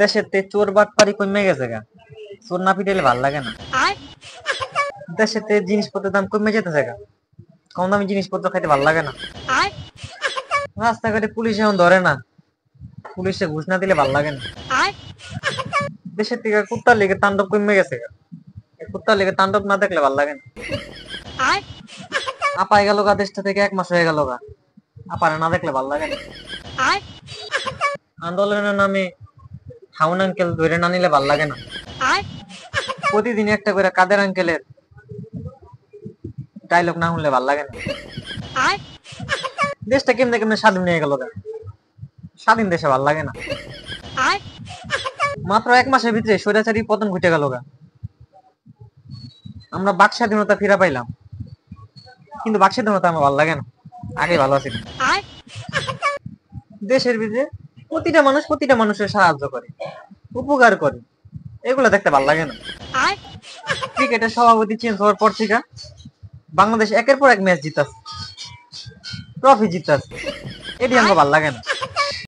দেশেতে চোর বাটপারি কমে গেছে গা, চোর না পিটাইলে ভাল লাগে না। দেশেতে জিনিসপত্রের দাম কমে যেতেছে গা, কম দামি জিনিসপত্র খাইতে ভাল লাগে না। রাস্তাঘাটে পুলিশ এখন ধরে না, পুলিশে ঘুষ না দিলে ভাল লাগে না। দেশের থেকে কুত্তার লেগে তাণ্ডব কমে গেছে গা, কুত্তার লেগে তাণ্ডব না দেখলে ভাল লাগে না। আপাই গেল গা দেশটা থেকে 1 মাস হয়ে গেল গা, আপারে না দেখলে ভাল লাগে না। আন্দোলনের নামে হাউন আঙ্কেল ধরে না নিলে ভাল লাগে না। প্রতিদিন একটা করে কাদের আঙ্কেলের ডায়লগ না শুনলে ভাল লাগে না। দেশটা কেমনে কেমনে স্বাধীন হয়ে গেল গা, স্বাধীন দেশে ভাল লাগে না। মাত্র 1 মাসের ভিতরে স্বৈরাচারী পতন ঘটে গেল গা, আমরা বাক স্বাধীনতা ফিরা পাইলাম, কিন্তু বাক স্বাধীনতা আমার ভাল লাগে না, আগে ভালো আছে। দেশের ভিতরে প্রতিটা মানুষ প্রতিটা মানুষের সাহায্য করে, উপকার করে, এগুলো দেখতে ভাল লাগে না। ক্রিকেটের সভাপতি চেঞ্জ হওয়ার পর থেকে বাংলাদেশ একের পর এক ম্যাচ জিতাছে, ট্রফি জিতাছে, এটি আমার ভাল লাগে না।